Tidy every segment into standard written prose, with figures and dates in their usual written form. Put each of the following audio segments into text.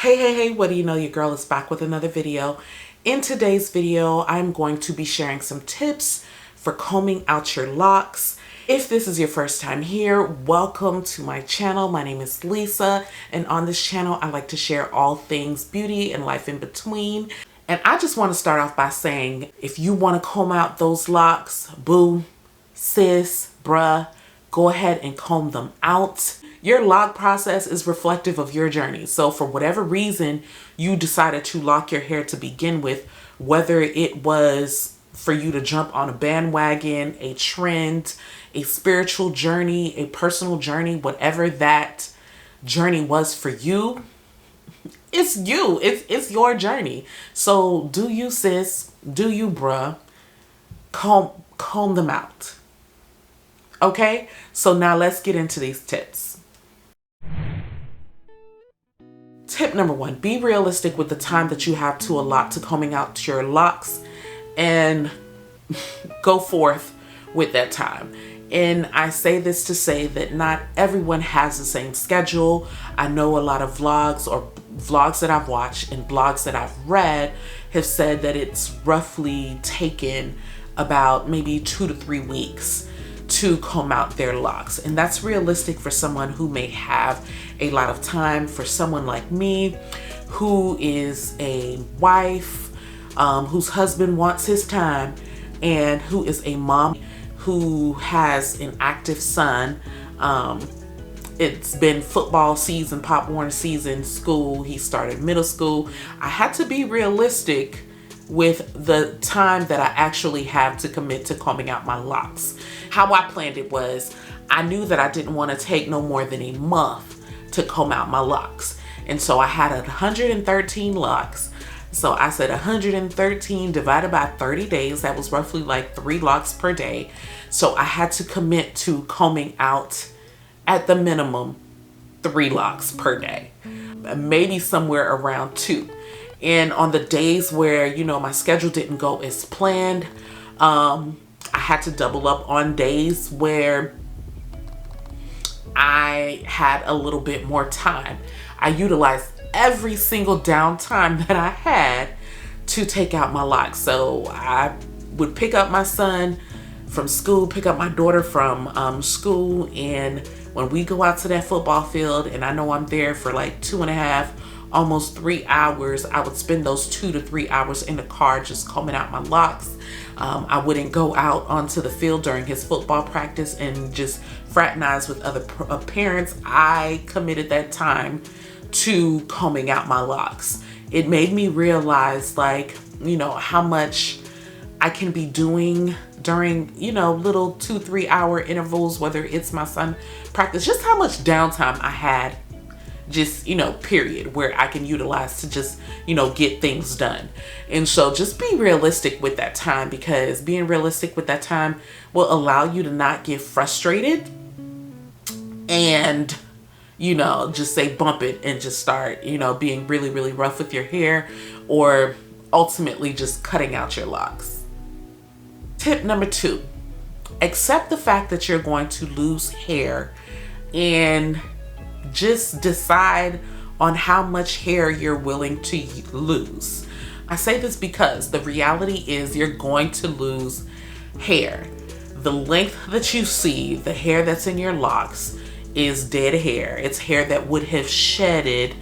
Hey, what do you know? Your girl is back with another video. In today's video, I'm going to be sharing some tips for combing out your locks. If this is your first time here, welcome to my channel. My name is Lisa, and on this channel, I like to share all things beauty and life in between. And I just want to start off by saying, if you want to comb out those locks, boo, sis, bruh, go ahead and comb them out. Your lock process is reflective of your journey. So for whatever reason you decided to lock your hair to begin with, whether it was for you to jump on a bandwagon, a trend, a spiritual journey, a personal journey, whatever that journey was for you, it's you. It's your journey. So do you, sis, do you, bruh, comb them out. Okay, so now let's get into these tips. Tip number one, be realistic with the time that you have to allot to combing out your locks and go forth with that time. And I say this to say that not everyone has the same schedule. I know a lot of vlogs that I've watched and blogs that I've read have said that it's roughly taken about maybe 2 to 3 weeks to comb out their locks. And that's realistic for someone who may have a lot of time. For someone like me, who is a wife, whose husband wants his time, and who is a mom who has an active son. It's been football season, Pop Warner season, school. He started middle school. I had to be realistic with the time that I actually have to commit to combing out my locks. How I planned it was, I knew that I didn't want to take no more than a month to comb out my locks. And so I had 113 locks. So I said 113 divided by 30 days, that was roughly like 3 locks per day. So I had to commit to combing out at the minimum 3 locks per day, maybe somewhere around 2. And on the days where, you know, my schedule didn't go as planned, I had to double up on days where I had a little bit more time. I utilized every single downtime that I had to take out my locks. So I would pick up my son from school, pick up my daughter from school, and when we go out to that football field, and I know I'm there for like 2.5, almost 3 hours, I would spend those 2 to 3 hours in the car just combing out my locks. I wouldn't go out onto the field during his football practice and just fraternize with other parents. I committed that time to combing out my locks. It made me realize, like, you know, how much I can be doing during, you know, little 2-3 hour intervals, whether it's my son practice, just how much downtime I had, just, you know, period, where I can utilize to just, you know, get things done. And so just be realistic with that time, because being realistic with that time will allow you to not get frustrated and, you know, just say bump it and just start, you know, being really, really rough with your hair, or ultimately just cutting out your locks. Tip number 2, accept the fact that you're going to lose hair and just decide on how much hair you're willing to lose. I say this because the reality is you're going to lose hair. The length that you see, the hair that's in your locks, is dead hair. It's hair that would have shedded,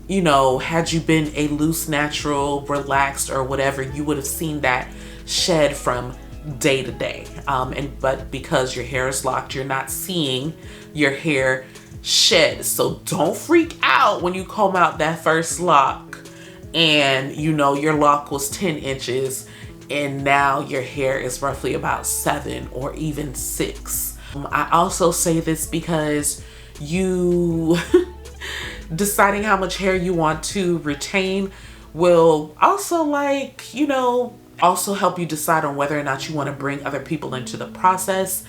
you know, had you been a loose, natural, relaxed, or whatever, you would have seen that shed from day to day. But because your hair is locked, you're not seeing your hair shed. So don't freak out when you comb out that first lock and, you know, your lock was 10 inches and now your hair is roughly about 7 or even 6. I also say this because you deciding how much hair you want to retain will also, like, you know, also help you decide on whether or not you want to bring other people into the process.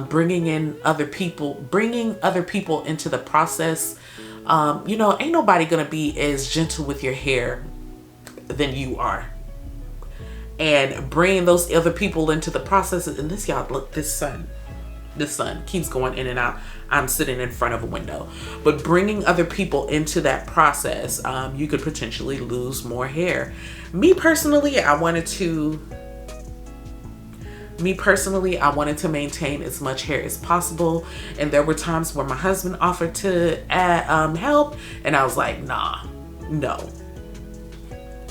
Bringing other people into the process, you know, ain't nobody gonna be as gentle with your hair than you are. And bringing those other people into the process, and this, y'all, look, this sun, the sun keeps going in and out. I'm sitting in front of a window. But bringing other people into that process, you could potentially lose more hair. Me personally, I wanted to maintain as much hair as possible. And there were times where my husband offered to help, and I was like, nah, no,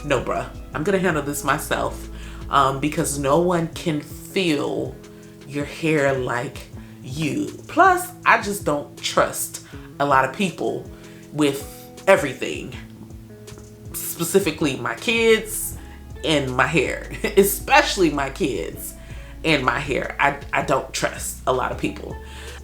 bruh. I'm gonna handle this myself, because no one can feel your hair like you. Plus, I just don't trust a lot of people with everything, specifically my kids and my hair, especially my kids and my hair. I don't trust a lot of people.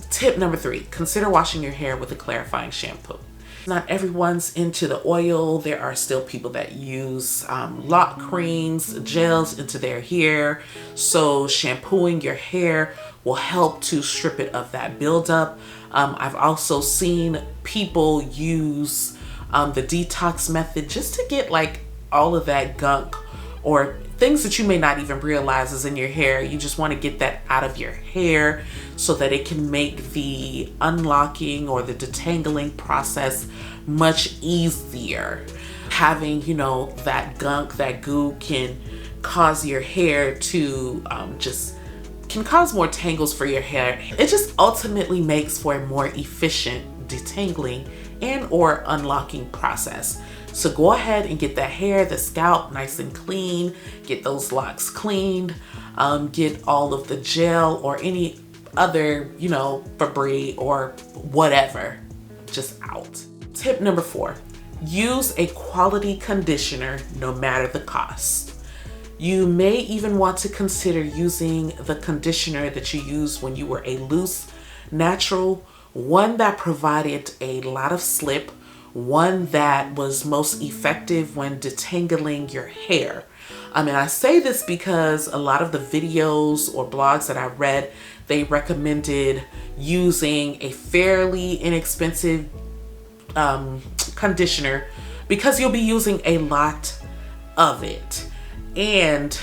Tip number 3, consider washing your hair with a clarifying shampoo. Not everyone's into the oil. There are still people that use lock creams, gels into their hair. So shampooing your hair will help to strip it of that buildup. I've also seen people use the detox method just to get like all of that gunk or things that you may not even realize is in your hair. You just want to get that out of your hair so that it can make the unlocking or the detangling process much easier. Having, you know, that gunk, that goo can cause your hair to can cause more tangles for your hair. It just ultimately makes for a more efficient detangling and or unlocking process. So go ahead and get that hair, the scalp nice and clean, get those locks cleaned, get all of the gel or any other, you know, debris or whatever just out. Tip number 4, use a quality conditioner no matter the cost. You may even want to consider using the conditioner that you used when you were a loose, natural, one that provided a lot of slip, one that was most effective when detangling your hair. And I say this because a lot of the videos or blogs that I read, they recommended using a fairly inexpensive conditioner because you'll be using a lot of it. And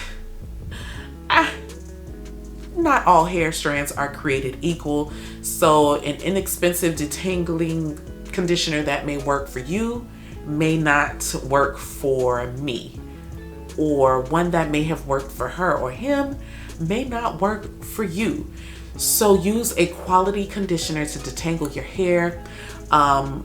not all hair strands are created equal. So an inexpensive detangling conditioner that may work for you may not work for me, or one that may have worked for her or him may not work for you. So use a quality conditioner to detangle your hair.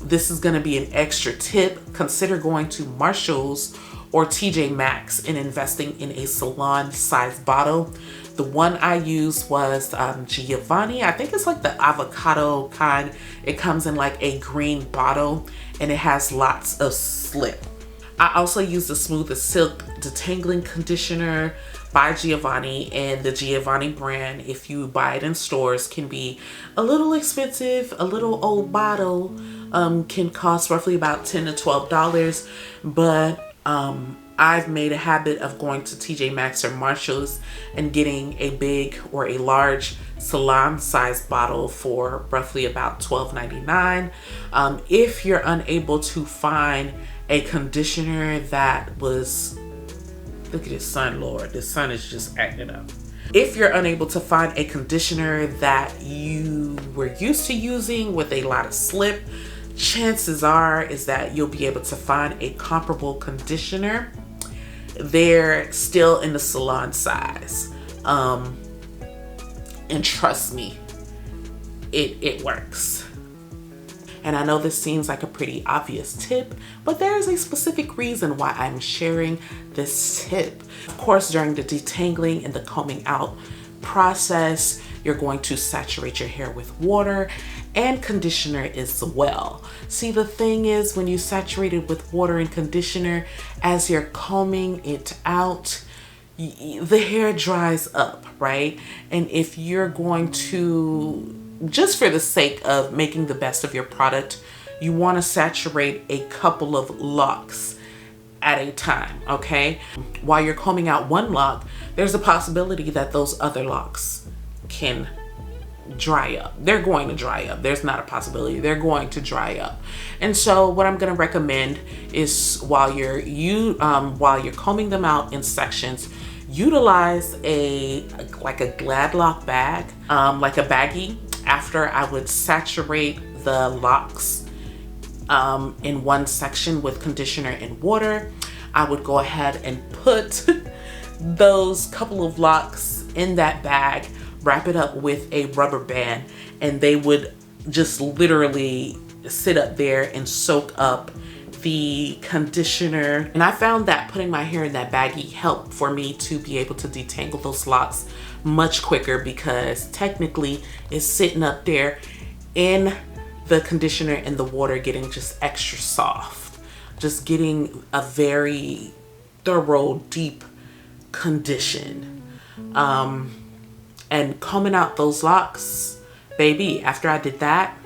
This is going to be an extra tip. Consider going to Marshall's or TJ Maxx and investing in a salon sized bottle. The one I used was Giovanni. I think it's like the avocado kind. It comes in like a green bottle and it has lots of slip. I also use the Smooth as Silk detangling conditioner by Giovanni, and the Giovanni brand, if you buy it in stores, can be a little expensive. A little old bottle can cost roughly about $10 to $12, but I've made a habit of going to TJ Maxx or Marshall's and getting a big or a large salon sized bottle for roughly about $12.99. If you're unable to find a conditioner that was, look at this sun, Lord, this sun is just acting up. If you're unable to find a conditioner that you were used to using with a lot of slip, chances are is that you'll be able to find a comparable conditioner. They're still in the salon size. And trust me, it works. And I know this seems like a pretty obvious tip, but there is a specific reason why I'm sharing this tip. Of course, during the detangling and the combing out process, you're going to saturate your hair with water and conditioner as well. See, the thing is, when you saturate it with water and conditioner, as you're combing it out, the hair dries up, right? And if you're going to, just for the sake of making the best of your product, you want to saturate a couple of locks at a time, okay? While you're combing out one lock, there's a possibility that those other locks can dry up. They're going to dry up. There's not a possibility. They're going to dry up. And so what I'm going to recommend is while you're combing them out in sections, utilize like a Glad Lock bag, like a baggie. After I would saturate the locks in one section with conditioner and water, I would go ahead and put those couple of locks in that bag, wrap it up with a rubber band, and they would just literally sit up there and soak up the conditioner. And I found that putting my hair in that baggie helped for me to be able to detangle those locks much quicker, because technically it's sitting up there in the conditioner and the water, getting just extra soft, just getting a very thorough, deep condition. And combing out those locks, baby, after I did that,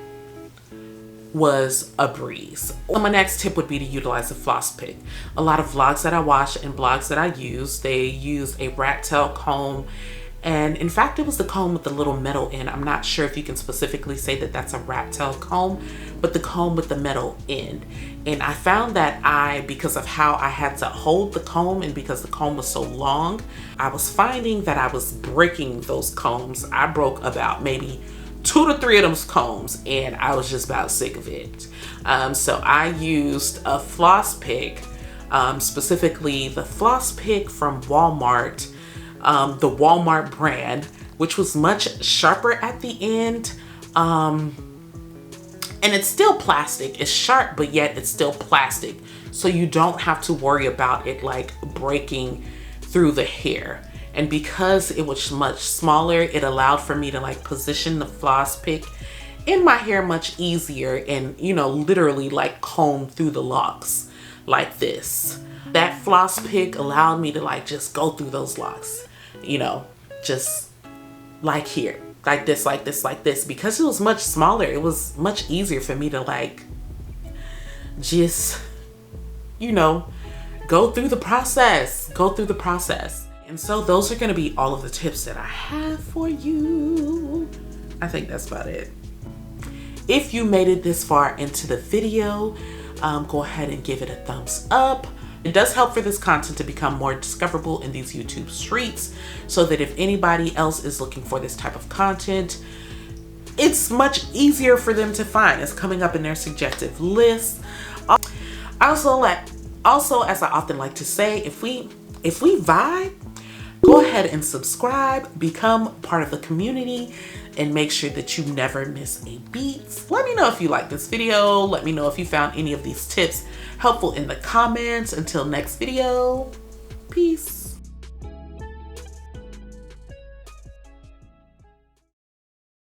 was a breeze. So my next tip would be to utilize a floss pick. A lot of vlogs that I watch and blogs that I use, they use a rat tail comb. And in fact, it was the comb with the little metal end. I'm not sure if you can specifically say that that's a rat tail comb, but the comb with the metal end. And I found that because of how I had to hold the comb and because the comb was so long, I was finding that I was breaking those combs. I broke about maybe 2 to 3 of those combs, and I was just about sick of it. So I used a floss pick, specifically the floss pick from Walmart, the Walmart brand, which was much sharper at the end. And it's still plastic. It's sharp, but yet it's still plastic. So you don't have to worry about it like breaking through the hair. And because it was much smaller, it allowed for me to like position the floss pick in my hair much easier and, you know, literally like comb through the locks like this. That floss pick allowed me to like just go through those locks, you know, just like here, like this, like this, like this. Because it was much smaller, it was much easier for me to like just, you know, go through the process. And so those are going to be all of the tips that I have for you. I think that's about it. If you made it this far into the video, go ahead and give it a thumbs up. It does help for this content to become more discoverable in these YouTube streets, so that if anybody else is looking for this type of content, it's much easier for them to find. It's coming up in their suggested list. Also, as I often like to say, if we vibe, go ahead and subscribe, become part of the community, and make sure that you never miss a beat. Let me know if you like this video. Let me know if you found any of these tips helpful in the comments. Until next video, peace.